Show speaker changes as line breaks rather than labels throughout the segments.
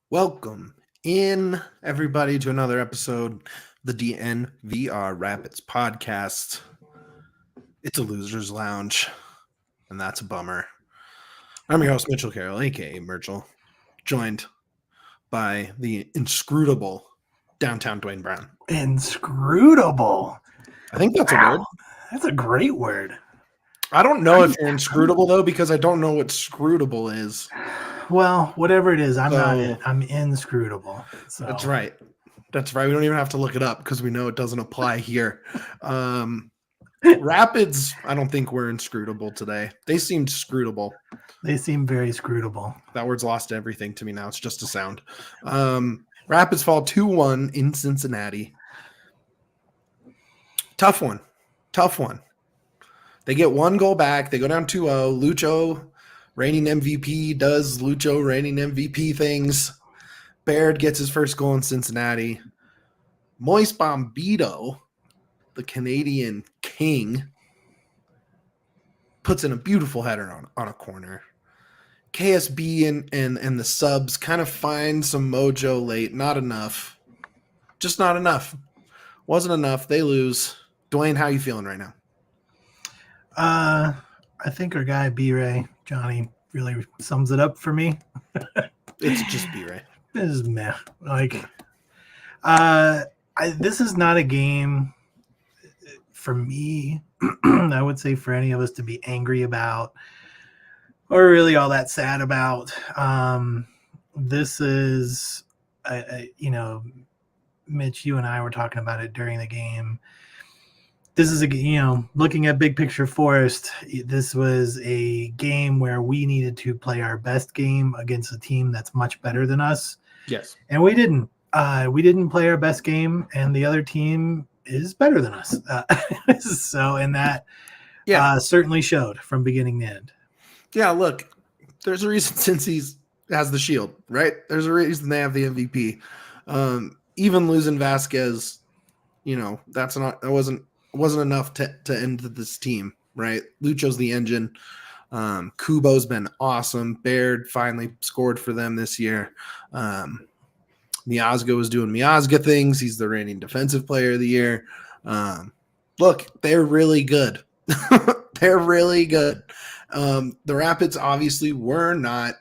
Welcome in, everybody, to another episode of the DNVR Rapids podcast. It's a loser's lounge, and that's a bummer. I'm your host, Mitchell Carroll, a.k.a. Merchel, joined by the inscrutable downtown Duane Brown.
Inscrutable?
I think that's a word.
That's a great word.
I don't know if you're inscrutable, though, because I don't know what scrutable is.
Well, whatever it is, I'm not it. I'm inscrutable. So.
That's right. That's right. We don't even have to look it up because we know it doesn't apply here. Rapids, I don't think we're inscrutable today. They seemed scrutable.
They seem very scrutable.
That word's lost everything to me now. It's just a sound. Rapids fall 2-1 in Cincinnati. Tough one. They get one goal back. They go down 2-0. Lucho, reigning MVP, does Lucho reigning MVP things. Baird gets his first goal in Cincinnati. Moise Bombito, the Canadian king, puts in a beautiful header on a corner. KSB and the subs kind of find some mojo late. Not enough. Just not enough. Wasn't enough. They lose. Duane, how you feeling right now?
I think our guy B-Ray, Johnny, really sums it up for me.
It's just B-Ray.
This is meh. This is not a game for me, I would say, for any of us to be angry about or really all that sad about. This is, Mitch, you and I were talking about it during the game. This is looking at big picture Forest, this was a game where we needed to play our best game against a team that's much better than us.
Yes.
And we didn't. We didn't play our best game, and the other team is better than us. And that certainly showed from beginning to end. Yeah,
look, there's a reason Cincy has the shield, right? There's a reason they have the MVP. Even losing Vasquez, that wasn't enough to end this team, right? Lucho's the engine. Kubo's been awesome. Baird finally scored for them this year. Miazga was doing Miazga things. He's the reigning defensive player of the year. Look, they're really good. They're really good. The Rapids obviously were not.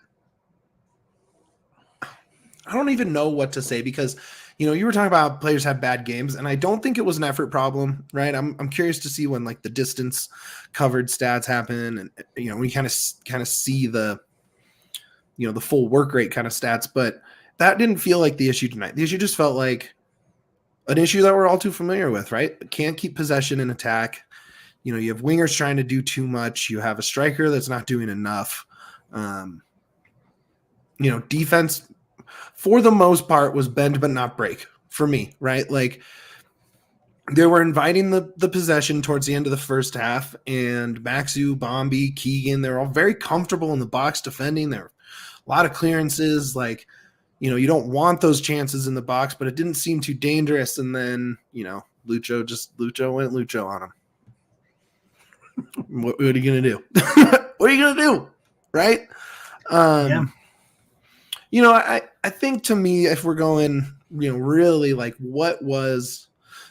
I don't even know what to say because you were talking about players have bad games, and I don't think it was an effort problem, right? I'm curious to see when like the distance covered stats happen, and we kind of see the the full work rate kind of stats, but that didn't feel like the issue tonight. The issue just felt like an issue that we're all too familiar with, right? Can't keep possession in attack. You have wingers trying to do too much. You have a striker that's not doing enough. Defense for the most part was bend but not break for me, right? Like they were inviting the possession towards the end of the first half, and Maxu, Bombi, Keegan, they're all very comfortable in the box defending. There were a lot of clearances. Like, you don't want those chances in the box, but it didn't seem too dangerous. And then, Lucho went Lucho on him. What are you going to do? What are you going to do? Right? I think to me, if we're going, really like what was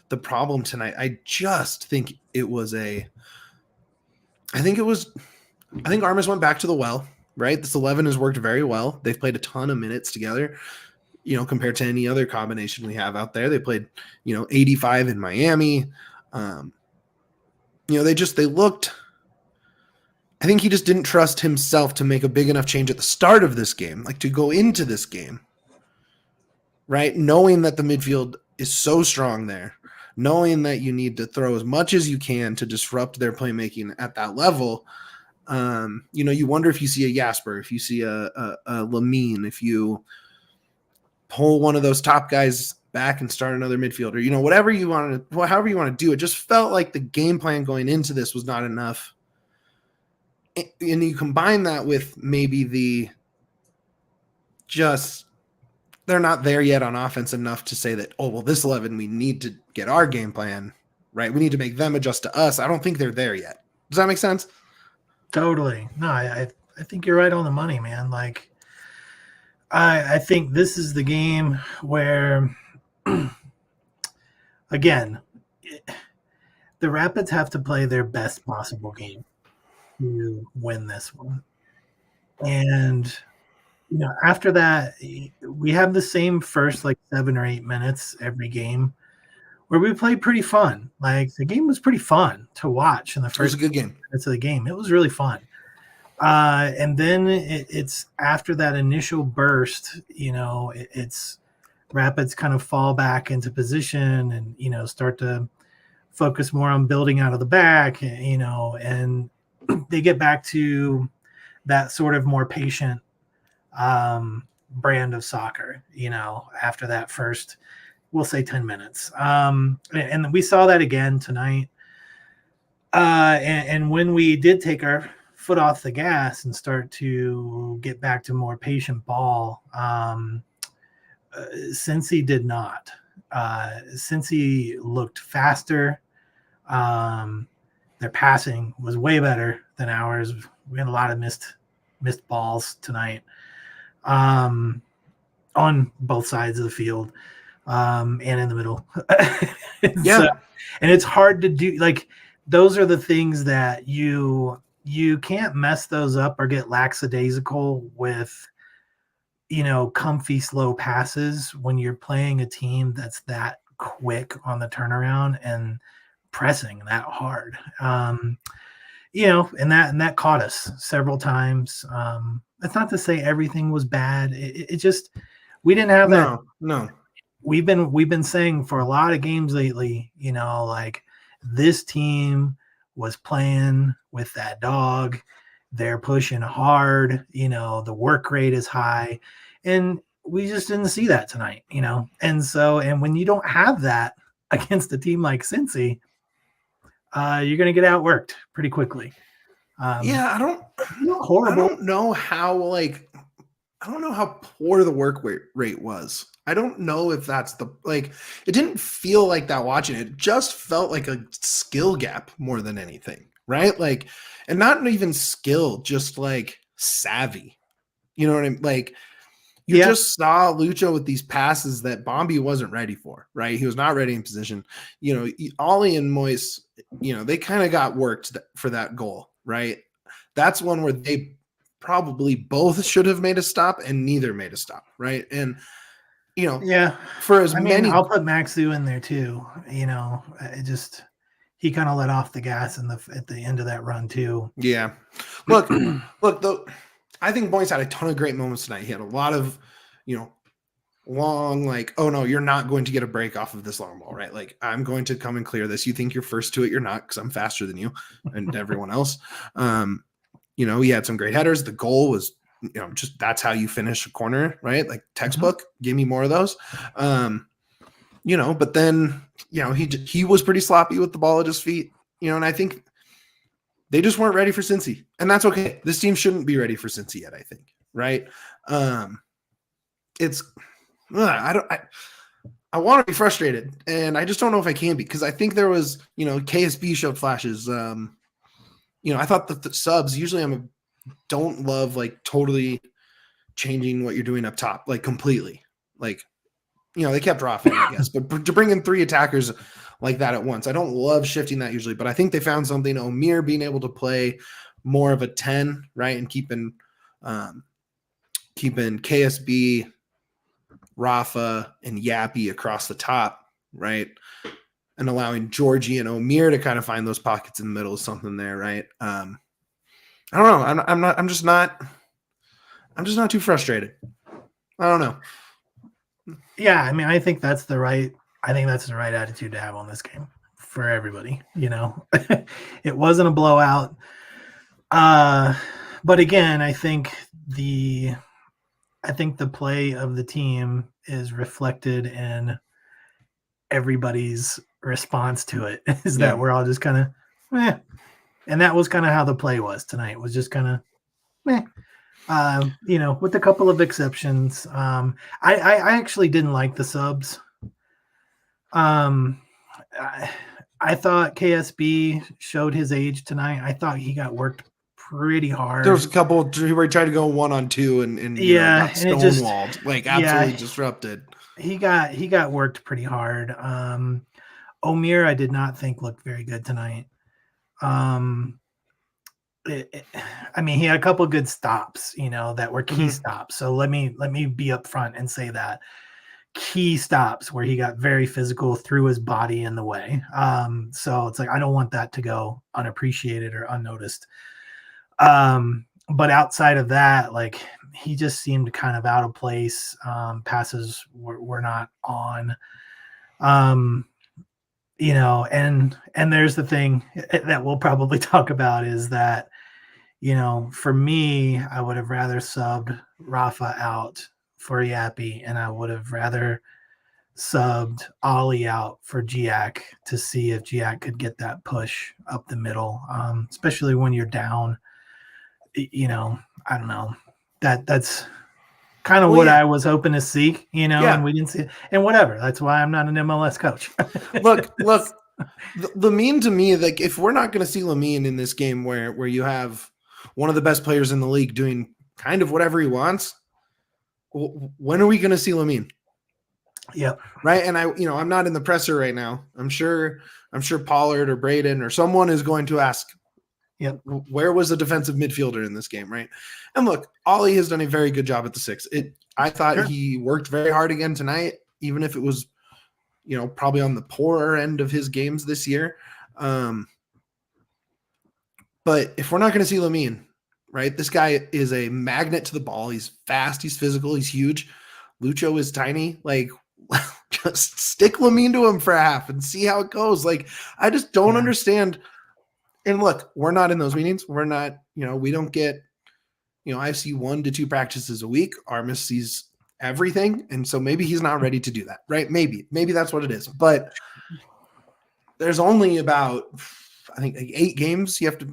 the problem tonight, I just think it was I think Armas went back to the well, right? This 11 has worked very well. They've played a ton of minutes together, compared to any other combination we have out there. They played, 85 in Miami. They looked, I think he just didn't trust himself to make a big enough change at the start of this game, like to go into this game, right? Knowing that the midfield is so strong there, knowing that you need to throw as much as you can to disrupt their playmaking at that level. You wonder if you see a Jasper, if you see a Lamine, if you pull one of those top guys back and start another midfielder. You know, whatever you want to, however you want to do it. Just felt like the game plan going into this was not enough. And you combine that with maybe they're not there yet on offense enough to say that, oh, well, this 11, we need to get our game plan right. We need to make them adjust to us. I don't think they're there yet. Does that make sense?
Totally. No, I think you're right on the money, man. Like, I think this is the game where, again, the Rapids have to play their best possible game to win this one. And, you know, after that, we have the same first like 7 or 8 minutes every game where we played pretty fun. Like, the game was pretty fun to watch in the first
a good game.
minutes of the game. It was really fun. And then it's after that initial burst, you know, it's Rapids kind of fall back into position and, you know, start to focus more on building out of the back, you know, and they get back to that sort of more patient brand of soccer, you know, after that first, we'll say 10 minutes. And we saw that again tonight. And when we did take our foot off the gas and start to get back to more patient ball, Cincy did not. Cincy looked faster. Their passing was way better than ours. We had a lot of missed balls tonight on both sides of the field and in the middle.
Yeah.
So, and it's hard to do. Like, those are the things that you can't mess those up or get lackadaisical with, you know, comfy, slow passes when you're playing a team that's that quick on the turnaround and pressing that hard. You know, and that caught us several times. That's not to say everything was bad. It just, we didn't have that.
No.
We've been saying for a lot of games lately, you know, like, this team was playing with that dog. They're pushing hard, you know, the work rate is high, and we just didn't see that tonight, you know? And so, and when you don't have that against a team like Cincy, you're going to get outworked pretty quickly.
Yeah. I don't know how poor the work rate was. I don't know if that's it didn't feel like that watching it. It just felt like a skill gap more than anything, right? Like, and not even skill, just like savvy. You know what I mean? Like, you just saw Lucho with these passes that Bombi wasn't ready for, right? He was not ready in position. You know, Ollie and Moise, you know, they kind of got worked for that goal, right? That's one where they probably both should have made a stop and neither made a stop, right? And, you know, for as many,
I'll put Maxu in there too. You know, he kind of let off the gas at the end of that run too.
Yeah. Look, though, I think Moise had a ton of great moments tonight. He had a lot of, you know, long, like, oh no, you're not going to get a break off of this long ball, right? Like, I'm going to come and clear this. You think you're first to it. You're not, because I'm faster than you and everyone else. You know, he had some great headers. The goal was, you know, just that's how you finish a corner, right? Like, textbook, give me more of those. You know, but then, you know, he was pretty sloppy with the ball at his feet, you know, and I think they just weren't ready for Cincy, and that's okay. This team shouldn't be ready for Cincy yet, I think, right? I want to be frustrated, and I just don't know if I can be, because I think there was, you know, KSB showed flashes. You know, I thought that the subs, usually don't love like totally changing what you're doing up top, like completely. Like, you know, they kept Rafa, I guess, but to bring in 3 attackers like that at once, I don't love shifting that usually, but I think they found something. Omir being able to play more of a 10, right, and keeping KSB, Rafa, and Yappy across the top, right, and allowing Georgie and Omir to kind of find those pockets in the middle is something there, right? I don't know. I'm just not too frustrated. I don't know.
Yeah, I mean, I think that's the right attitude to have on this game for everybody. You know, it wasn't a blowout. But again, I think the play of the team is reflected in everybody's response to it is
Yeah.
that we're all just kind of, eh. And that was kind of how the play was tonight. Was just kind of, eh. With a couple of exceptions. I actually didn't like the subs. I thought KSB showed his age tonight. I thought he got worked pretty hard.
There was a couple where he tried to go 1-on-2 and got
and it just
stonewalled, like absolutely disrupted.
He got worked pretty hard. Omir, I did not think looked very good tonight. I mean, he had a couple of good stops, that were key stops. So let me be upfront and say that key stops where he got very physical, threw his body in the way. So it's like I don't want that to go unappreciated or unnoticed. But outside of that, like he just seemed kind of out of place. Passes were not on. And there's the thing that we'll probably talk about is that, for me, I would have rather subbed Rafa out for Yappy, and I would have rather subbed Ollie out for Giac to see if Giac could get that push up the middle, especially when you're down. I don't know. That's kind of what I was hoping to see, and we didn't see it. And whatever. That's why I'm not an MLS coach.
Look, Lamine to me, like if we're not going to see Lamine in this game where you have one of the best players in the league doing kind of whatever he wants, when are we going to see Lamine?
Yep.
Right. And I'm not in the presser right now. I'm sure Pollard or Braden or someone is going to ask,
yep,
where was the defensive midfielder in this game? Right. And look, Ollie has done a very good job at the 6. I thought he worked very hard again tonight, even if it was, probably on the poorer end of his games this year. But if we're not going to see Lamine, right, this guy is a magnet to the ball. He's fast. He's physical. He's huge. Lucho is tiny. Like, just stick Lamine to him for a half and see how it goes. Like, I just don't understand. And look, we're not in those meetings. We're not, we don't get, I see 1 to 2 practices a week. Armis sees everything. And so maybe he's not ready to do that, right? Maybe that's what it is. But there's only about, I think, like 8 games you have to,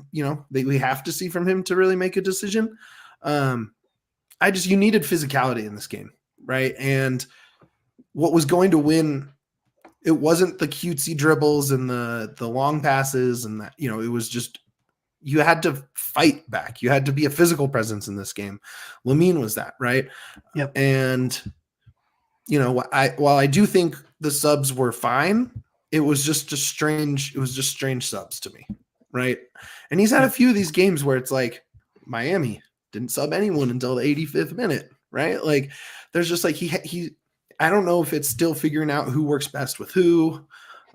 we have to see from him to really make a decision. You needed physicality in this game, right? And what was going to win, it wasn't the cutesy dribbles and the long passes and that, it was just, you had to fight back. You had to be a physical presence in this game. Lamine was that, right?
Yep.
And, while I do think the subs were fine, it was just strange subs to me, right? And he's had a few of these games where it's like Miami didn't sub anyone until the 85th minute, right? Like there's just like he I don't know if it's still figuring out who works best with who.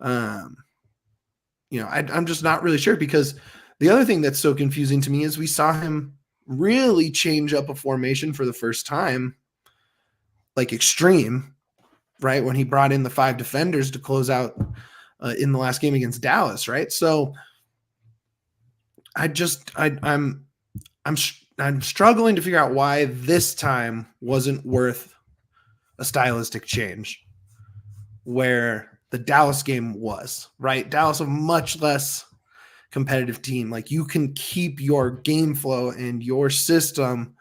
I'm just not really sure, because the other thing that's so confusing to me is we saw him really change up a formation for the first time, like extreme, right? When he brought in the 5 defenders to close out in the last game against Dallas, right? So I'm struggling to figure out why this time wasn't worth a stylistic change where the Dallas game was, right? Dallas, a much less competitive team. Like you can keep your game flow and your system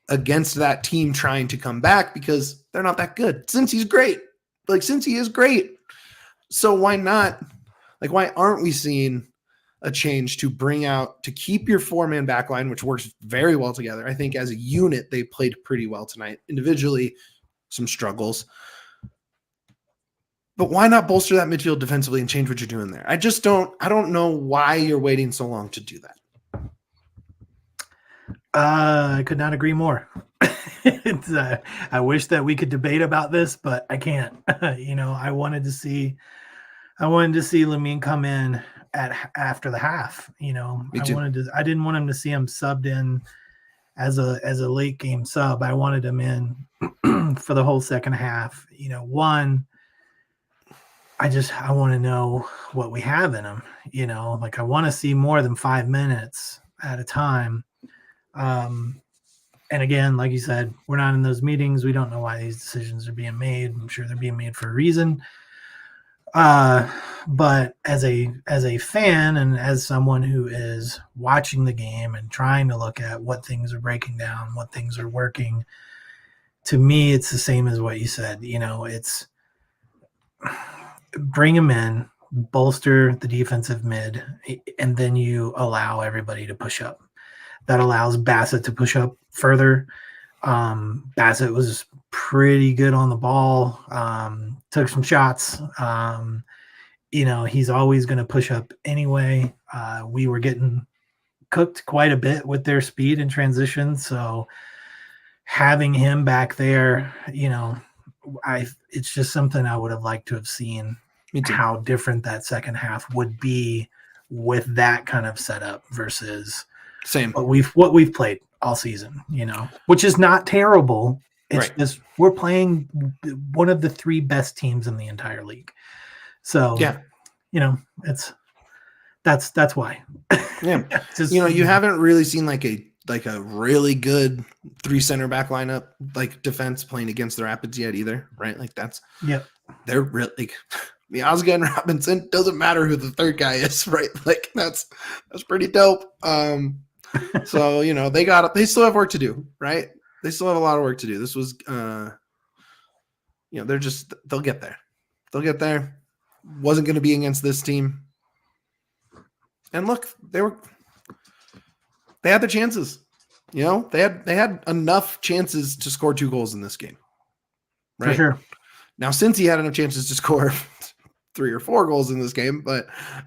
against that team trying to come back because they're not that good. Cincy's great. Like Cincy is great. So why not? Like, why aren't we seeing a change to keep your 4-man back line, which works very well together? I think as a unit, they played pretty well tonight. Individually, some struggles. But why not bolster that midfield defensively and change what you're doing there? I don't know why you're waiting so long to do that.
I could not agree more. I wish that we could debate about this, but I can't. I wanted to see Lamine come in after the half. I didn't want him to see him subbed in as a late game sub. I wanted him in for the whole second half. I want to know what we have in him. Like I want to see more than 5 minutes at a time. And again, like you said, we're not in those meetings. We don't know why these decisions are being made. I'm sure they're being made for a reason. But as a fan and as someone who is watching the game and trying to look at what things are breaking down, what things are working, to me, it's the same as what you said. It's bring them in, bolster the defensive mid, and then you allow everybody to push up. That allows Bassett to push up further. Bassett was pretty good on the ball, took some shots. He's always going to push up anyway. We were getting cooked quite a bit with their speed and transition. So having him back there, it's just something I would have liked to have seen how different that second half would be with that kind of setup versus what we've played all season, which is not terrible. It's just we're playing one of the 3 best teams in the entire league. So it's that's why.
Yeah. You haven't really seen like a really good 3 center back lineup, like defense playing against the Rapids yet either, right? Like they're really like Miazga and Robinson, doesn't matter who the third guy is, right? Like that's pretty dope. So they still have work to do, right? They still have a lot of work to do. This was they'll get there. They'll get there. Wasn't going to be against this team. And look, they had the chances. They had enough chances to score 2 goals in this game. Right? For
sure.
Now, since he had enough chances to score 3 or 4 goals in this game, but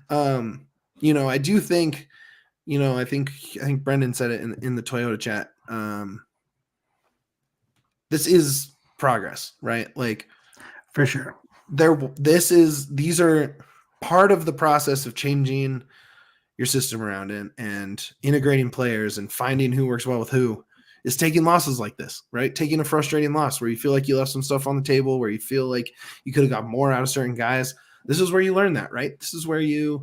I do think, I think Brendan said it in the Toyota chat. This is progress, right? Like,
for sure.
These are part of the process of changing your system around it and integrating players and finding who works well with who is taking losses like this, right? Taking a frustrating loss where you feel like you left some stuff on the table, where you feel like you could have got more out of certain guys. This is where you learn that, right? This is where this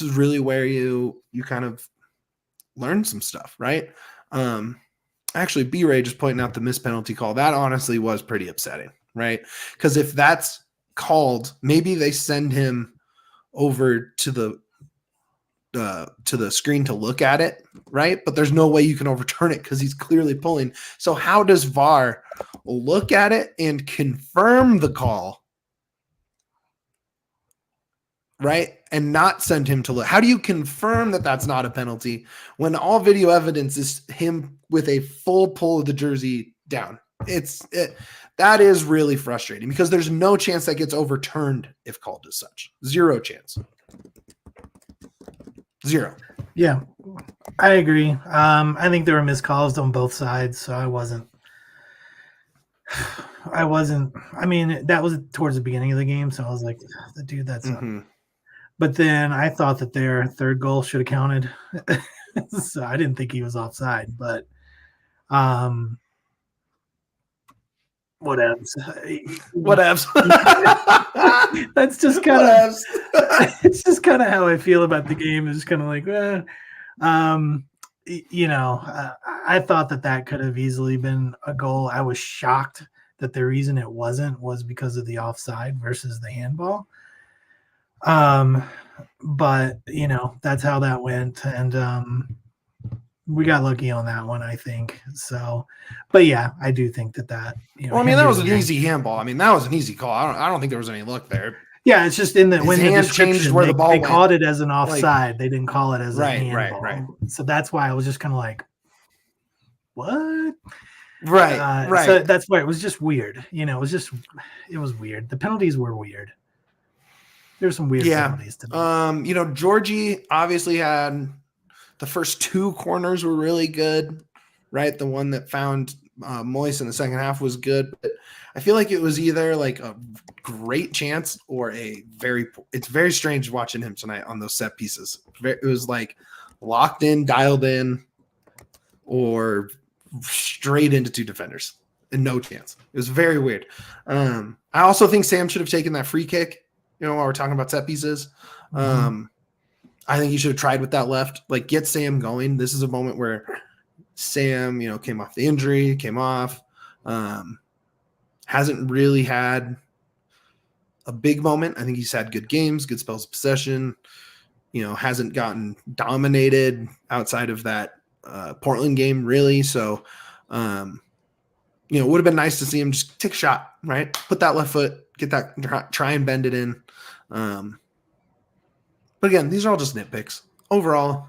is really where you kind of learn some stuff, right? Actually, B-Ray just pointing out the missed penalty call. That honestly was pretty upsetting, right? Because if that's called, maybe they send him over to the screen to look at it, right? But there's no way you can overturn it because he's clearly pulling. So how does VAR look at it and confirm the call, right? And not send him to look? How do you confirm that that's not a penalty when all video evidence is him with a full pull of the jersey down? That is really frustrating because there's no chance that gets overturned if called as such. 0 chance. 0.
Yeah, I agree. I think there were missed calls on both sides, so I wasn't. I mean, that was towards the beginning of the game, so I was like, "The dude, that's." But then I thought that their third goal should have counted, so I didn't think he was offside. But whatevs. That's just kind of. It's just kind of how I feel about the game. It's kind of like, I thought that could have easily been a goal. I was shocked that the reason it wasn't was because of the offside versus the handball. But that's how that went, and we got lucky on that one, I think. So, but yeah, I do think that. That
was an easy handball. I mean, that was an easy call. I don't think there was any luck there.
Yeah, it's just in the when the description
where the ball
they
went.
called it as an offside. They didn't call it as a handball.
Right.
So that's why I was just kind of like, what?
Right.
So that's why it was just weird. It was weird. The penalties were weird. There's some weird penalties to me.
Georgie obviously had the first 2 corners were really good, right? The one that found Moise in the second half was good. But I feel like it was either like a great chance or it's very strange watching him tonight on those set pieces. It was like locked in, dialed in, or straight into 2 defenders and no chance. It was very weird. I also think Sam should have taken that free kick, while we're talking about set pieces. I think he should have tried with that left, like get Sam going. This is a moment where Sam, came off the injury, came off, hasn't really had a big moment. I think he's had good games, good spells of possession. Hasn't gotten dominated outside of that Portland game, really. So, it would have been nice to see him just take a shot, right? Put that left foot, get that, try and bend it in. But again, these are all just nitpicks. Overall,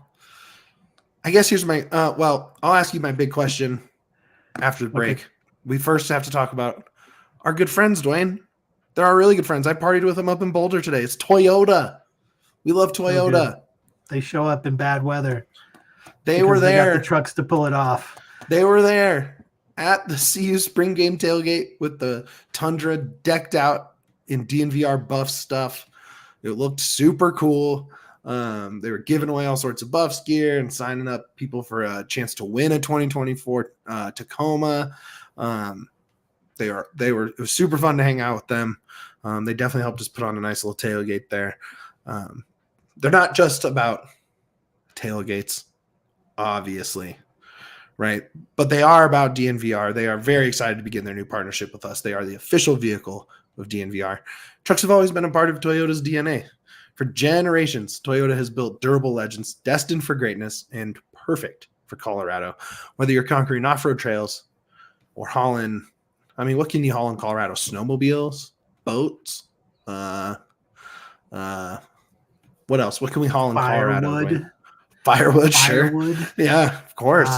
I guess here's my, I'll ask you my big question after the break. Okay. We first have to talk about our good friends, Duane. They're our really good friends. I partied with them up in Boulder today. It's Toyota. We love Toyota.
They show up in bad weather.
They were there.
They got the trucks to pull it off.
They were there at the CU spring game tailgate with the Tundra decked out in DNVR buff stuff. It looked super cool. They were giving away all sorts of buffs gear and signing up people for a chance to win a 2024 Tacoma. It was super fun to hang out with them. They definitely helped us put on a nice little tailgate there. They're not just about tailgates, obviously, right? But they are about DNVR. They are very excited to begin their new partnership with us. They are the official vehicle of DNVR. Trucks have always been a part of Toyota's DNA. For generations, Toyota has built durable legends destined for greatness and perfect for Colorado. Whether you're conquering off-road trails or hauling, what can you haul in Colorado? Snowmobiles, boats, what else? What can we haul in Colorado? Firewood, sure. Yeah, of course.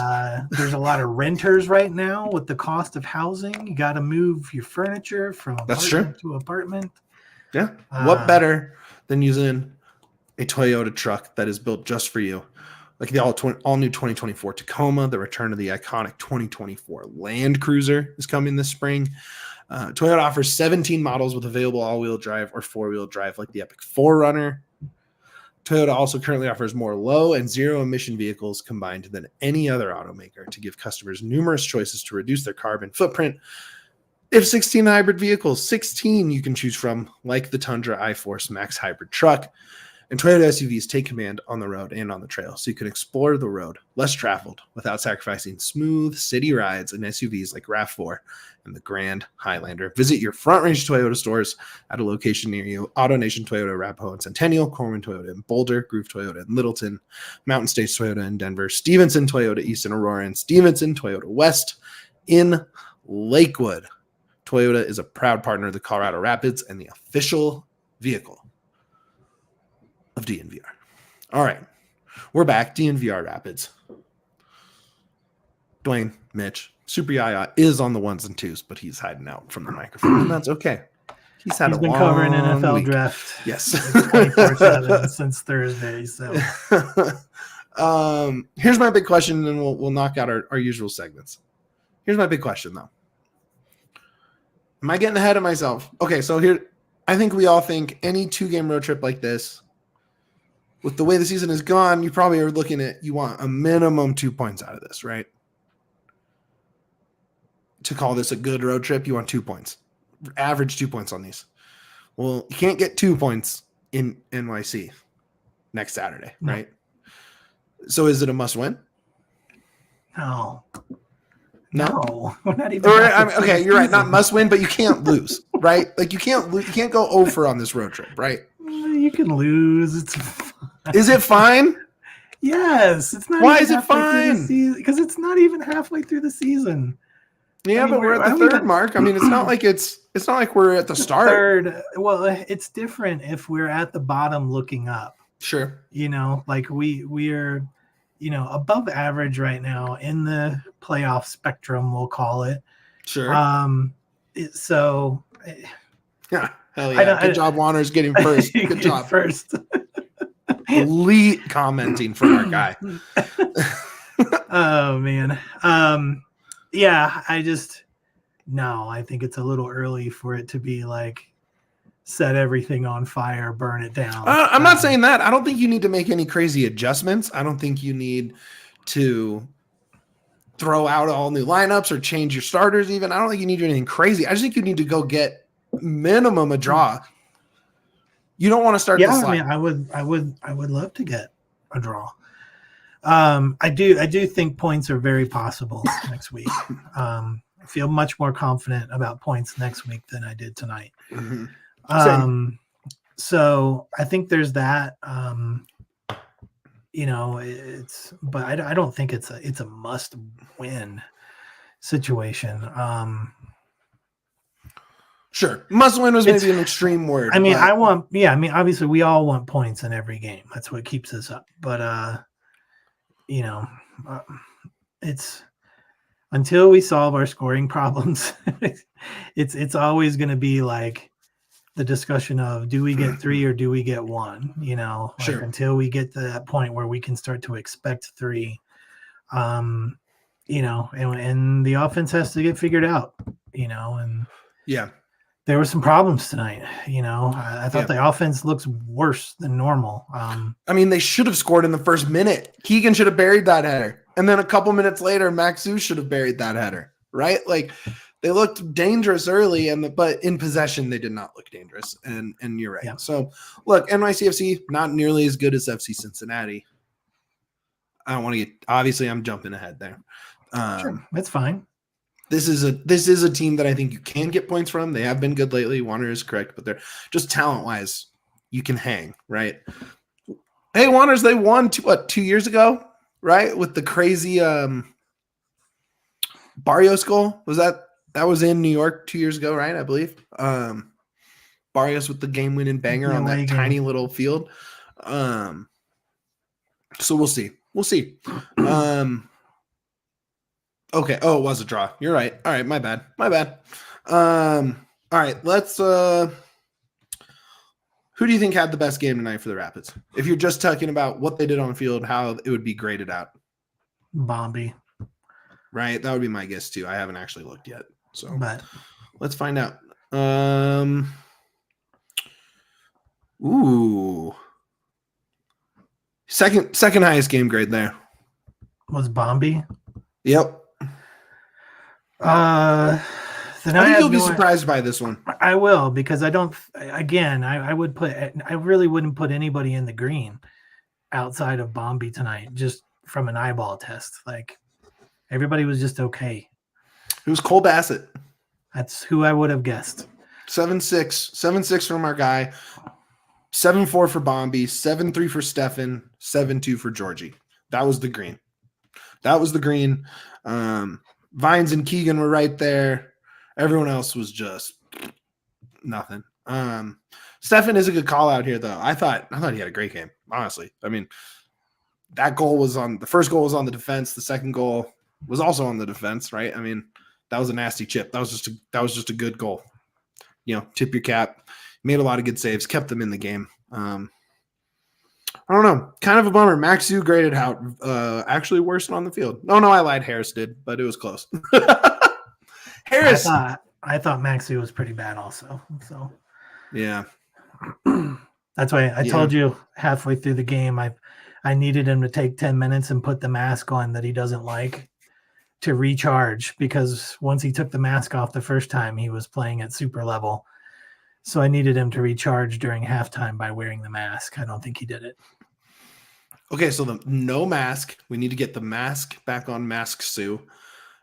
There's a lot of renters right now with the cost of housing. You got to move your furniture from apartment to apartment.
Yeah. What better than using a Toyota truck that is built just for you? Like the all new 2024 Tacoma, the return of the iconic 2024 Land Cruiser is coming this spring. Toyota offers 17 models with available all-wheel drive or four-wheel drive, like the Epic 4Runner. Toyota also currently offers more low and zero emission vehicles combined than any other automaker to give customers numerous choices to reduce their carbon footprint. They have 16 hybrid vehicles, 16 you can choose from, like the Tundra iForce Max hybrid truck. And Toyota SUVs take command on the road and on the trail, so you can explore the road less traveled without sacrificing smooth city rides in SUVs like RAV4 and the Grand Highlander. Visit your Front Range Toyota stores at a location near you. AutoNation Toyota, Arapahoe and Centennial, Corwin Toyota in Boulder, Groove Toyota in Littleton, Mountain States Toyota in Denver, Stevenson Toyota East in Aurora, and Stevenson Toyota West in Lakewood. Toyota is a proud partner of the Colorado Rapids and the official vehicle of DNVR. All right, we're back. DNVR Rapids. Duane, Mitch, Super Yaya is on the ones and twos, but he's hiding out from the microphone, and that's okay. He's been
covering NFL
week.
Draft.
Yes,
24/7 since Thursday. So,
here's my big question, and then we'll knock out our usual segments. Here's my big question, though. Am I getting ahead of myself? Okay, so here, I think we all think any 2-game road trip like this, with the way the season has gone, you probably are looking at, you want a minimum 2 points out of this, right? To call this a good road trip, you want 2 points. Average 2 points on these. Well, you can't get 2 points in NYC next Saturday, right? So is it a must win?
No.
No,
we're not even.
Okay, you're right. Not must win, but you can't lose, right? Like you can't go over on this road trip, right?
You can lose. It's fine.
Is it fine?
Yes, it's not.
Why is it fine?
Because it's not even halfway through the season.
Yeah, but we're at the third mark. It's not like we're at the start.
Third. Well, it's different if we're at the bottom looking up.
Sure.
Like we're. Above average right now in the playoff spectrum, we'll call it.
Sure.
Yeah,
hell yeah. Good job, Warner's getting first. Good job.
First.
Elite commenting from our guy.
Oh, man. Yeah, I think it's a little early for it to be like, set everything on fire, burn it down.
I'm not saying that. I don't think you need to make any crazy adjustments. I don't think you need to throw out all new lineups or change your starters even. I don't think you need to do anything crazy. I just think you need to go get minimum a draw. You don't want to start this line.
I would love to get a draw. I do think points are very possible next week. I feel much more confident about points next week than I did tonight.
Mm-hmm.
So I think there's that. But I don't think it's a must win situation.
Sure, must win was maybe an extreme word.
I mean, obviously we all want points in every game. That's what keeps us up. But it's until we solve our scoring problems, it's always going to be like the discussion of do we get 3 or do we get 1?
Sure.
Until we get to that point where we can start to expect 3, and the offense has to get figured out, and
yeah.
There were some problems tonight. I thought the offense looks worse than normal.
I mean, they should have scored in the first minute. Keegan should have buried that header. And then a couple minutes later, Maxu should have buried that header, right? Like, they looked dangerous early, but in possession, they did not look dangerous. And you're right.
Yeah.
So, look, NYCFC, not nearly as good as FC Cincinnati. I don't want to obviously, I'm jumping ahead there.
Sure, that's fine.
This is a team that I think you can get points from. They have been good lately. Warner is correct, but they're just talent-wise, you can hang, right? Hey, Warners, they won 2 years ago, right? With the crazy Barrios goal. That was in New York 2 years ago, right? I believe. Barrios with the game-winning banger on that tiny little field. So we'll see. Okay. Oh, it was a draw. You're right. All right. My bad. All right. Let's. Who do you think had the best game tonight for the Rapids? If you're just talking about what they did on the field, how it would be graded out.
Bombi.
Right. That would be my guess too. I haven't actually looked yet. So let's find out. Ooh. Second highest game grade there.
Was Bombi?
Yep.
I
think you'll be surprised by this one.
I will, because I really wouldn't put anybody in the green outside of Bombi tonight, just from an eyeball test. Like, everybody was just okay.
It was Cole Bassett.
That's who I would have guessed.
7-6 from our guy, 7-4 for Bombi, 7-3 for Stefan, 7-2 for Georgie. That was the green. Vines and Keegan were right there. Everyone else was just nothing. Stefan is a good call out here, though. I thought he had a great game, honestly. I mean, the first goal was on the defense. The second goal was also on the defense, right? I mean, that was a nasty chip. That was just a good goal. Tip your cap. Made a lot of good saves, kept them in the game. I don't know. Kind of a bummer. Maxu graded out actually worse on the field. No, I lied. Harris did, but it was close. Harris.
I thought Maxu was pretty bad also. So
yeah.
That's why I told you halfway through the game I needed him to take 10 minutes and put the mask on that he doesn't like to recharge, because once he took the mask off the first time, he was playing at super level. So I needed him to recharge during halftime by wearing the mask. I don't think he did it.
Okay, so no mask. We need to get the mask back on Mask Sue.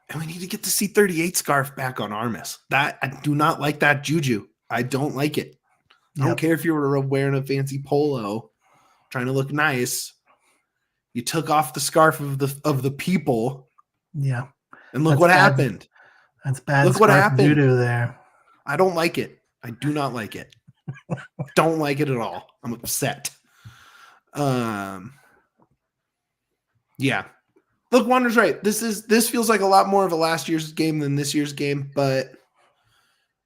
And we need to get the C38 scarf back on Armis. I do not like that juju. I don't like it. I don't care if you were wearing a fancy polo, trying to look nice. You took off the scarf of the people.
Yeah.
And look what happened.
That's bad.
Look what happened.
Juju there.
I don't like it. I do not like it. Don't like it at all. I'm upset. Yeah. Look, Wander's right. This feels like a lot more of a last year's game than this year's game, but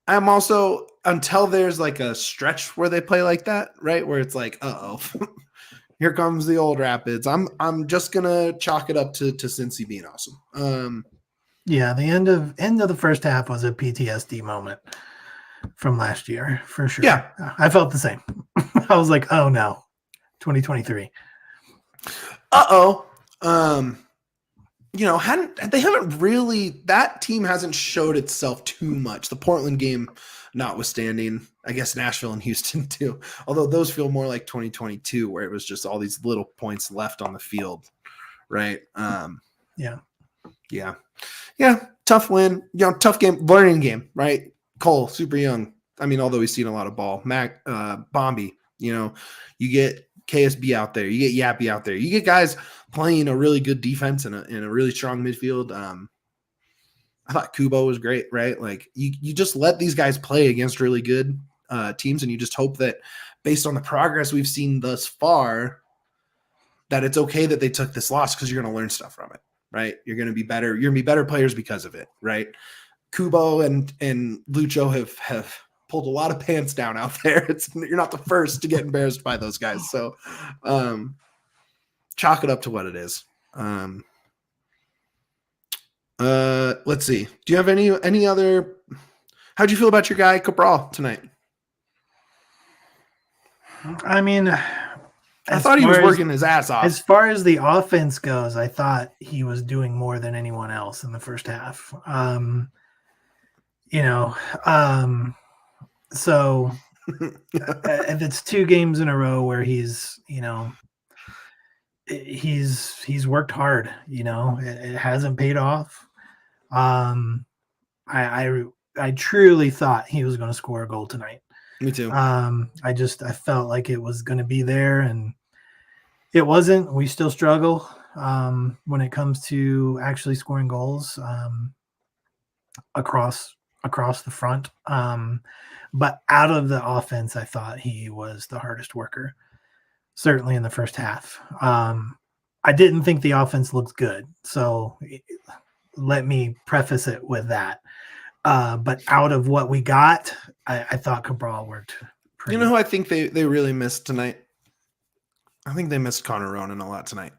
I'm also, until there's like a stretch where they play like that, right? Where it's like, here comes the old Rapids. I'm just gonna chalk it up to Cincy being awesome.
Yeah, the end of the first half was a PTSD moment from last year, for sure.
Yeah.
I felt the same. I was like, oh no, 2023.
That team hasn't showed itself too much. The Portland game notwithstanding, I guess Nashville and Houston too. Although those feel more like 2022, where it was just all these little points left on the field. Right. Yeah. Tough win, tough game, learning game, right? Cole, super young. I mean, although he's seen a lot of ball. Bombi, you know, you get KSB out there, you get Yappy out there, you get guys playing a really good defense in a really strong midfield. I thought Kubo was great, right? Like you just let these guys play against really good teams, and you just hope that based on the progress we've seen thus far, that it's okay that they took this loss because you're going to learn stuff from it, right? You're going to be better. You're going to be better players because of it, right? Kubo and Lucho have pulled a lot of pants down out there. You're not the first to get embarrassed by those guys. So chalk it up to what it is. Let's see. Do you have any other? How'd you feel about your guy Cabral tonight?
I mean,
I thought he was working his ass off.
As far as the offense goes, I thought he was doing more than anyone else in the first half. So if it's 2 games in a row where he's worked hard, it hasn't paid off. I truly thought he was going to score a goal tonight.
Me too.
I felt like it was going to be there, and it wasn't. We still struggle when it comes to actually scoring goals across the front. But out of the offense, I thought he was the hardest worker, certainly in the first half. I didn't think the offense looked good, so let me preface it with that. But out of what we got, I thought Cabral worked pretty.
You know who I think they really missed tonight? I think they missed Connor Ronan a lot tonight.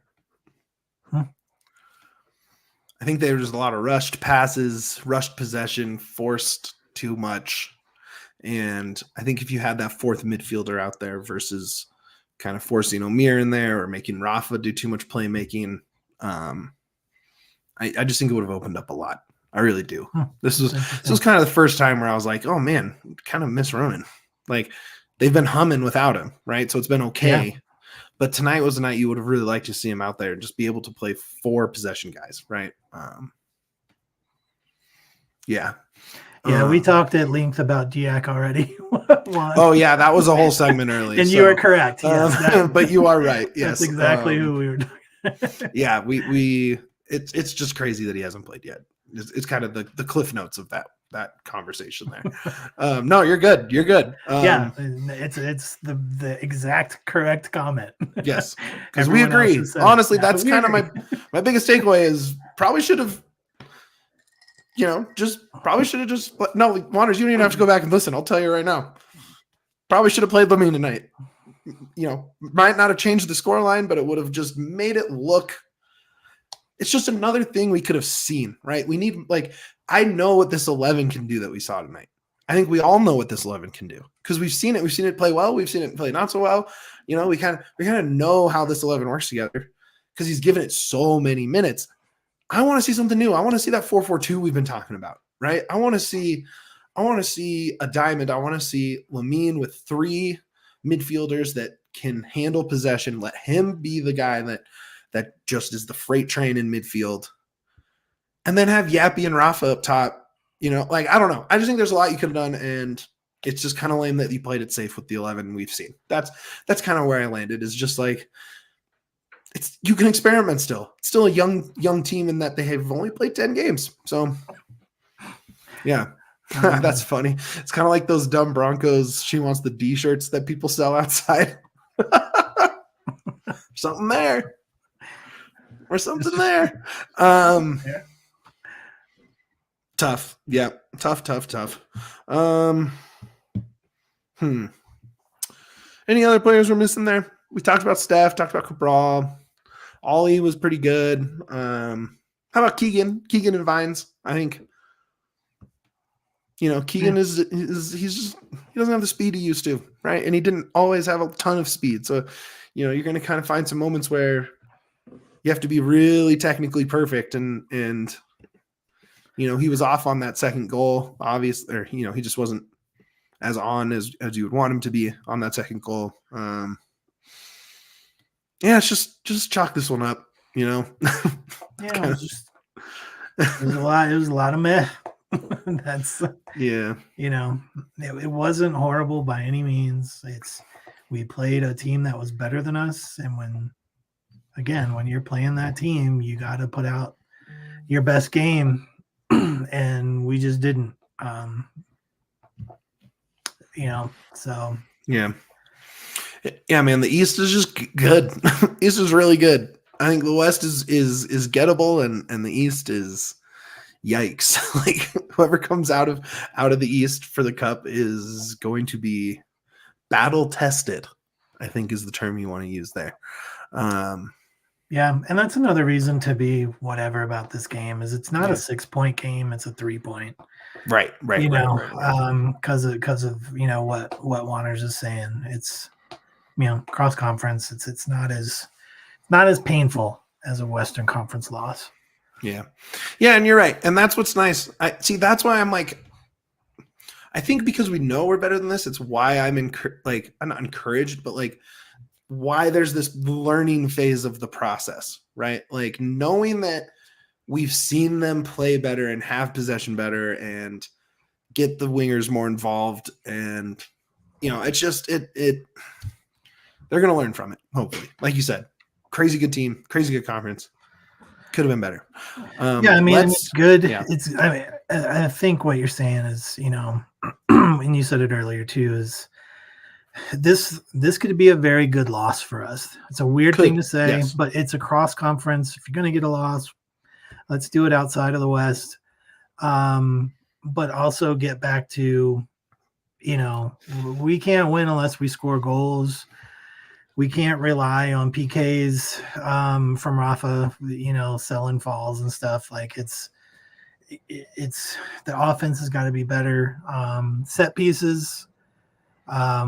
I think there was a lot of rushed passes, rushed possession, forced too much. And I think if you had that fourth midfielder out there versus kind of forcing Omir in there or making Rafa do too much playmaking, I just think it would have opened up a lot. I really do. This was kind of the first time where I was like, oh man, kind of miss Ronan. Like they've been humming without him, right? So it's been okay. Yeah. But tonight was the night you would have really liked to see him out there and just be able to play 4 possession guys, right? Yeah.
Yeah, we talked at length about Diak already.
Oh, yeah, that was a whole segment early.
And you are correct. Yes,
but you are right. Yes.
That's exactly who we were doing.
Yeah, it's just crazy that he hasn't played yet. It's kind of the cliff notes of that conversation there. No, you're good. You're good.
Yeah, it's the exact correct comment.
Yes, because we agree. Honestly, that's kind of my biggest takeaway is probably should have, no, Wanderers, you don't even have to go back and listen. I'll tell you right now. Probably should have played Lamine tonight. Might not have changed the scoreline, but it would have just made it look. It's just another thing we could have seen, right? We need, I know what this 11 can do that we saw tonight. I think we all know what this 11 can do because we've seen it. We've seen it play well. We've seen it play not so well. We kind of know how this 11 works together because he's given it so many minutes. I want to see something new. I want to see that 4-4-2 we've been talking about, right? I want to see a diamond. I want to see Lamine with 3 midfielders that can handle possession. Let him be the guy that just is the freight train in midfield. And then have Yappy and Rafa up top. I don't know. I just think there's a lot you could have done, and it's just kind of lame that you played it safe with the 11 we've seen. That's kind of where I landed, is just you can experiment still. It's still a young team in that they have only played 10 games. So, yeah, that's funny. It's kind of like those dumb Broncos "She Wants the D" shirts that people sell outside. Something there. Or something there. Tough. Yeah. Tough. Any other players we're missing there? We talked about Steph, talked about Cabral. Ollie was pretty good. How about Keegan? Keegan and Vines, I think. Keegan he doesn't have the speed he used to, right? And he didn't always have a ton of speed. So, you're going to kind of find some moments where you have to be really technically perfect, and he was off on that second goal, obviously, or he just wasn't as on as you would want him to be on that second goal. Yeah, it's just chalk this one up,
Yeah, it was a lot of meh. That's,
Yeah.
it wasn't horrible by any means. We played a team that was better than us, and when you're playing that team, you got to put out your best game, and we just didn't. So
Yeah. Yeah, man, the East is just good. East is really good. I think the West is gettable, and the East is yikes. Like whoever comes out of the East for the Cup is going to be battle tested, I think is the term you want to use there.
Yeah, and that's another reason to be whatever about this game is it's not a 6-point game, it's a 3-point.
Right.
Because of what Wanners is saying. It's cross conference. It's not as painful as a Western Conference loss.
Yeah, and you're right, and that's what's nice. That's why I'm like, I think because we know we're better than this, it's why I'm I'm not encouraged, but like why there's this learning phase of the process, right? Like knowing that we've seen them play better and have possession better and get the wingers more involved, and it's just they're gonna learn from it, hopefully. Like you said, crazy good team, crazy good conference. Could have been better.
It's good.
Yeah.
I think what you're saying is, and you said it earlier too, is this could be a very good loss for us. It's a weird thing to say, yes, but it's a cross conference. If you're going to get a loss, let's do it outside of the West. But also get back to, we can't win unless we score goals. We can't rely on PKs from Rafa, selling falls and stuff. Like it's the offense has got to be better. Set pieces. I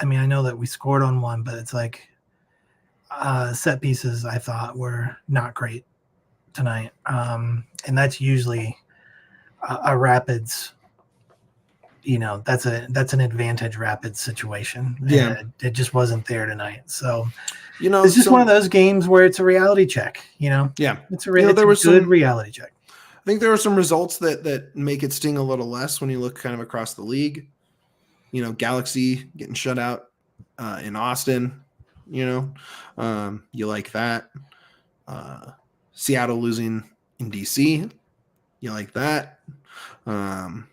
know that we scored on one, but it's like set pieces I thought were not great tonight. And that's usually a Rapids, that's an advantage Rapids situation.
Yeah.
And it just wasn't there tonight. So, it's just one of those games where it's a reality check, Yeah. It's a good reality check.
I think there were some results that make it sting a little less when you look kind of across the league. Galaxy getting shut out in Austin, you like that. Seattle losing in DC, you like that.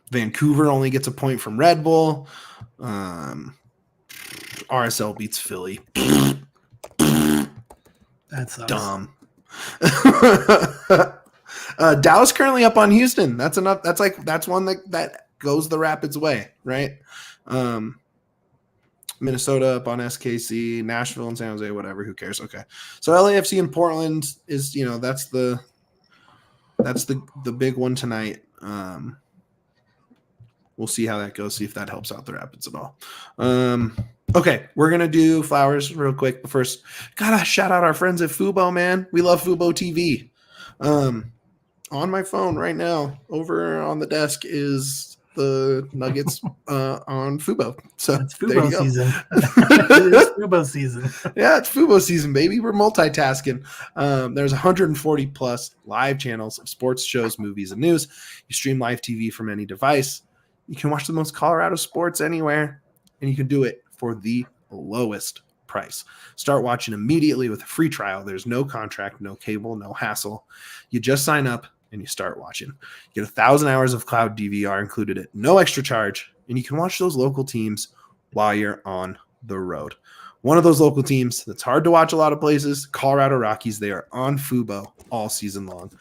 Vancouver only gets a point from Red Bull. RSL beats Philly.
That's
dumb. Dallas currently up on Houston. That's enough. That's one that goes the Rapids way, right? Minnesota up on SKC, Nashville and San Jose, whatever. Who cares? Okay, so LAFC in Portland is that's the big one tonight. We'll see how that goes. See if that helps out the Rapids at all. Okay, we're gonna do flowers real quick, but first, gotta shout out our friends at Fubo, man. We love Fubo TV. On my phone right now, over on the desk is the Nuggets on Fubo. So
it's Fubo season. It's Fubo season.
Yeah, it's Fubo season, baby. We're multitasking. There's 140 plus live channels of sports, shows, movies, and news. You stream live TV from any device. You can watch the most Colorado sports anywhere, and you can do it for the lowest price. Start watching immediately with a free trial. There's no contract, no cable, no hassle. You just sign up and you start watching. You get 1,000 hours of cloud DVR included at no extra charge, and you can watch those local teams while you're on the road. One of those local teams that's hard to watch a lot of places, Colorado Rockies. They are on Fubo all season long.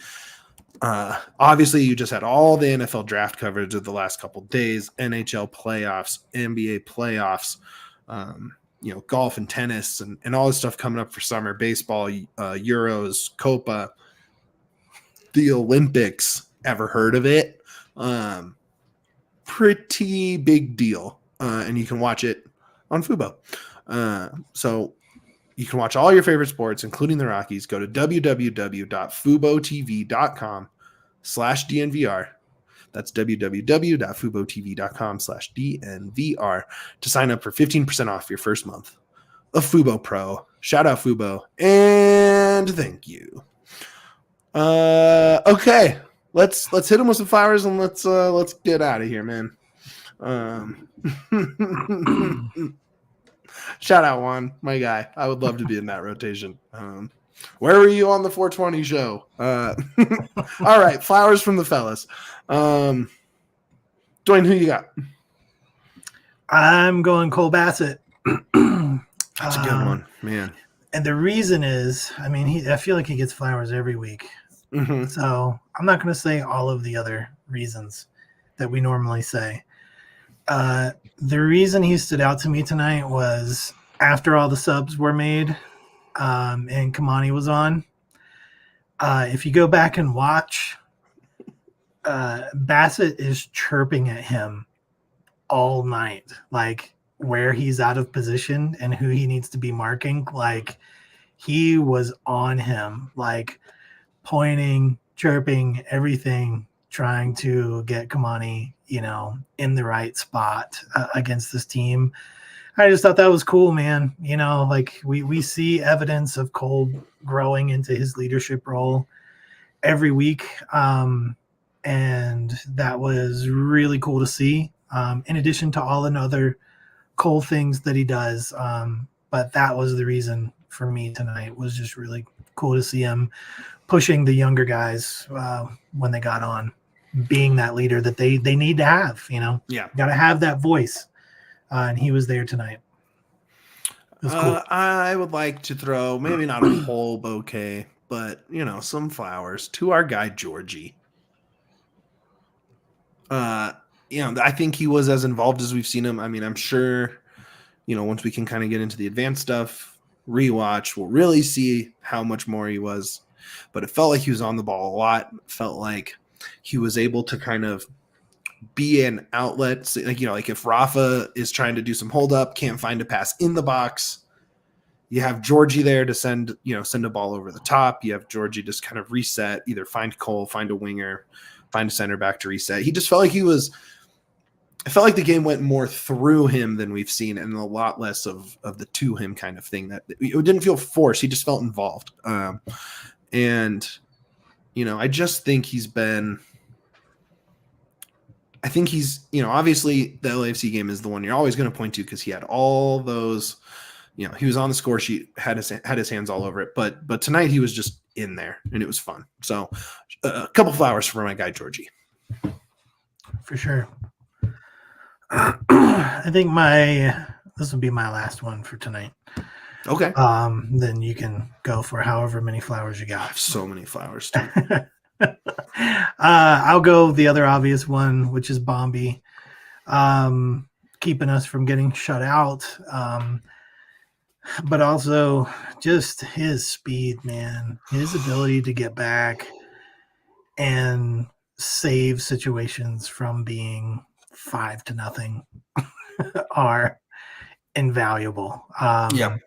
Obviously, you just had all the NFL draft coverage of the last couple of days, NHL playoffs, NBA playoffs, golf and tennis and all this stuff coming up for summer, baseball, Euros, Copa, the Olympics. Ever heard of it? Pretty big deal. And you can watch it on Fubo. So you can watch all your favorite sports, including the Rockies. Go to www.fubotv.com/DNVR. That's www.fubotv.com/DNVR to sign up for 15% off your first month of Fubo Pro. Shout out Fubo and thank you. Okay, let's hit him with some flowers and let's get out of here, man. Shout out Juan, my guy. I would love to be in that rotation. Where were you on the 420 show? All right, flowers from the fellas. Duane, who you got?
I'm going Cole Bassett.
That's a good one, man.
And the reason is, I mean, I feel like he gets flowers every week.
Mm-hmm.
So I'm not going to say all of the other reasons that we normally say. The reason he stood out to me tonight was after all the subs were made and Kamani was on. If you go back and watch, Bassett is chirping at him all night, like where he's out of position and who he needs to be marking. Like he was on him, like pointing, chirping, everything, trying to get Kamani, in the right spot against this team. I just thought that was cool, man. Like we see evidence of Cole growing into his leadership role every week. And that was really cool to see. In addition to all the other Cole things that he does. But that was the reason for me tonight, was just really cool to see him pushing the younger guys when they got on, being that leader that they need to have,
Yeah.
Got to have that voice. And he was there tonight. It was cool.
I would like to throw maybe not a whole bouquet, but some flowers to our guy Georgie. I think he was as involved as we've seen him. I mean, I'm sure, once we can kind of get into the advanced stuff, rewatch, we'll really see how much more he was. But it felt like he was on the ball a lot. It felt like he was able to kind of be an outlet. Like if Rafa is trying to do some hold up, can't find a pass in the box, you have Georgie there to send a ball over the top. You have Georgie just kind of reset, either find Cole, find a winger, find a center back to reset. He just felt like it felt like the game went more through him than we've seen, and a lot less of the to him kind of thing. That it didn't feel forced. He just felt involved. I just think obviously the LAFC game is the one you're always going to point to because he had all those, he was on the score sheet, had his hands all over it. But tonight he was just in there and it was fun. So a couple flowers for my guy, Georgie.
For sure. I think this will be my last one for tonight.
Okay.
Then you can go for however many flowers you got.
I have so many flowers too.
I'll go the other obvious one, which is Bombi, keeping us from getting shut out. But also just his speed, man, his ability to get back and save situations from being 5-0 are invaluable.
Yeah.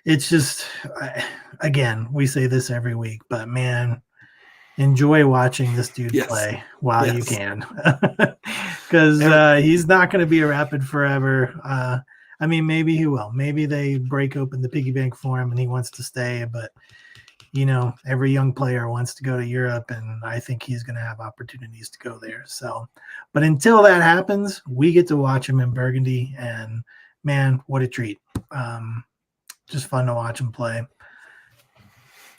It's just, again, we say this every week, but man, enjoy watching this dude play while you can, because he's not going to be a Rapid forever. I mean, maybe he will. Maybe they break open the piggy bank for him and he wants to stay, but every young player wants to go to Europe, and I think he's going to have opportunities to go there. So, but until that happens, we get to watch him in Burgundy, and man, what a treat. Just fun to watch him play.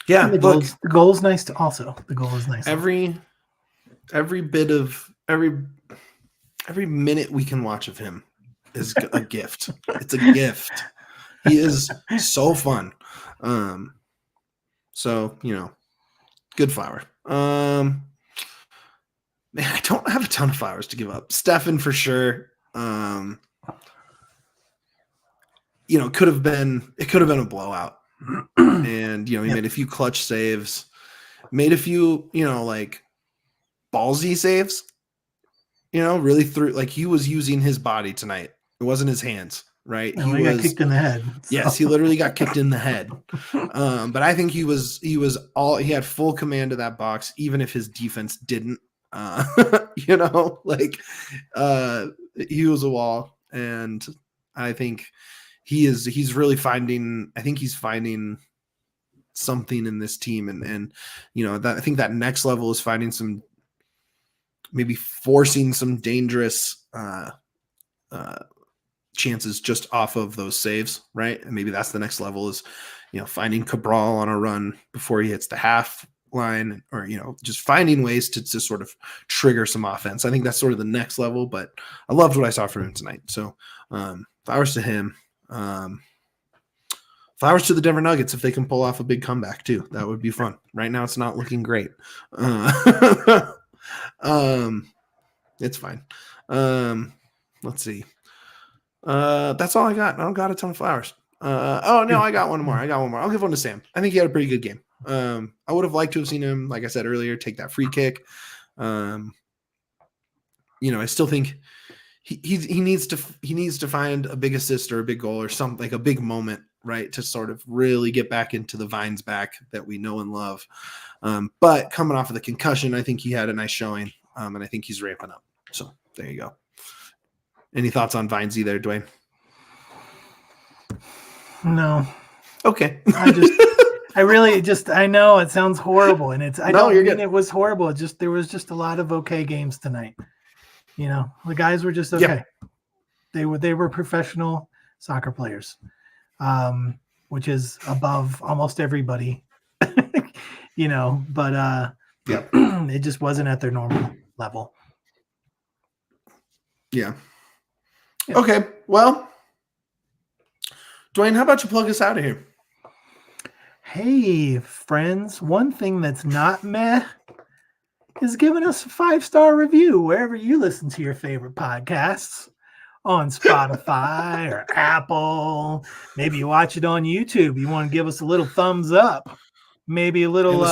Yeah,
the goal is nice also. The goal is nice.
Every minute we can watch of him is a gift. It's a gift. He is so fun. So, good flower. Man, I don't have a ton of flowers to give up. Stefan for sure. It could have been a blowout. And he made a few clutch saves, made a few, ballsy saves. Really through, like, he was using his body tonight. It wasn't his hands, right?
He got kicked in the head. So.
Yes, he literally got kicked in the head. But I think he had full command of that box, even if his defense didn't. He was a wall, and I think he's really finding something in this team, and I think that next level is finding some maybe forcing some dangerous chances just off of those saves, right? And maybe that's the next level is, finding Cabral on a run before he hits the half line, or, just finding ways to sort of trigger some offense. I think that's sort of the next level, but I loved what I saw from him tonight. So flowers to him. Flowers to the Denver Nuggets if they can pull off a big comeback too. That would be fun. Right now it's not looking great. It's fine. Let's see. That's all I got. I don't got a ton of flowers. I got one more. I'll give one to Sam. I think he had a pretty good game. I would have liked to have seen him, like I said earlier, take that free kick. I still think he needs to find a big assist or a big goal or something, like a big moment, right, to sort of really get back into the Vines back that we know and love. But coming off of the concussion, I think he had a nice showing, and I think he's ramping up. So there you go. Any thoughts on Vinesy there, Duane?
No.
Okay.
I know it sounds horrible, and it was horrible. There was just a lot of okay games tonight. The guys were just okay. Yep. They were professional soccer players, which is above almost everybody. But
yep.
It just wasn't at their normal level.
Yeah. Okay. Well, Duane, how about you plug us out of here?
Hey, friends. One thing that's not meh is giving us a 5-star review wherever you listen to your favorite podcasts, on Spotify or Apple. Maybe you watch it on YouTube. You want to give us a little thumbs up, maybe a little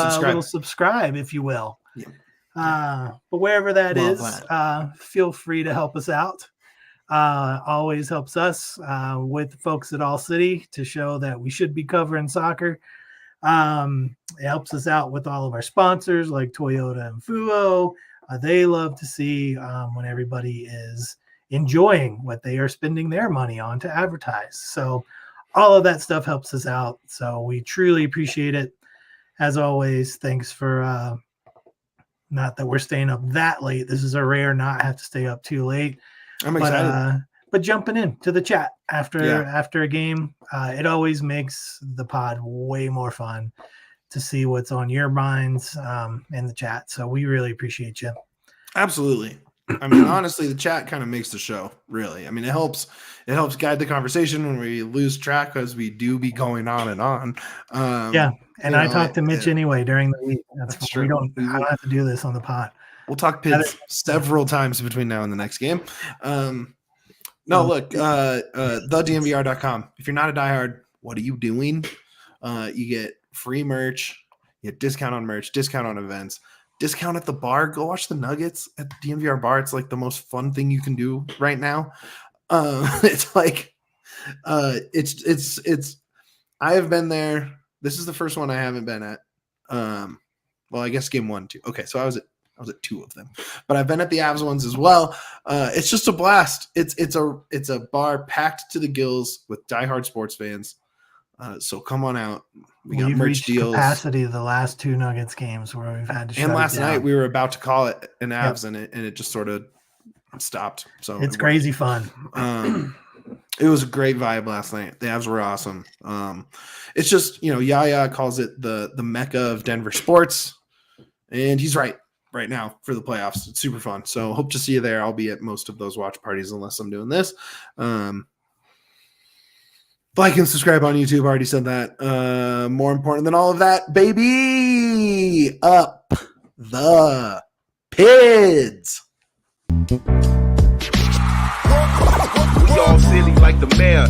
subscribe, if you will. Yeah. But wherever that is, feel free to help us out. Always helps us with the folks at ALLCITY to show that we should be covering soccer. It helps us out with all of our sponsors like Toyota and Fuo. They love to see when everybody is enjoying what they are spending their money on to advertise. So all of that stuff helps us out. So we truly appreciate it. As always, thanks for not that we're staying up that late. This is a rare not have to stay up too late.
I'm excited.
But jumping into the chat after a game, it always makes the pod way more fun to see what's on your minds in the chat. So we really appreciate you.
Absolutely. I mean, honestly, the chat kind of makes the show, really. I mean, it helps guide the conversation when we lose track, because we do be going on and on.
And I talk to Mitch anyway during the week. That's true. I don't have to do this on the pod.
We'll talk Pids several times between now and the next game. Look, thednvr.com. If you're not a diehard, what are you doing? You get free merch, you get discount on merch, discount on events, discount at the bar. Go watch the Nuggets at the DNVR bar. It's like the most fun thing you can do right now. It's like, it's. I have been there. This is the first one I haven't been at. Well, I guess game 1, 2. Okay, so I was at 2 of them, but I've been at the Avs ones as well. It's just a blast. It's a bar packed to the gills with diehard sports fans. So come on out. We've got merch deals.
Capacity of the last 2 Nuggets games where we've had to shut it down.
And last night we were about to call it an Avs, and it just sort of stopped. So
it's crazy fun.
It was a great vibe last night. The Avs were awesome. It's just, Yaya calls it the mecca of Denver sports, and he's right now for the playoffs. It's super fun. So hope to see you there. I'll be at most of those watch parties unless I'm doing this. Like and subscribe on YouTube. I already said that. More important than all of that, baby, up the Pids.
We all silly like the mayor.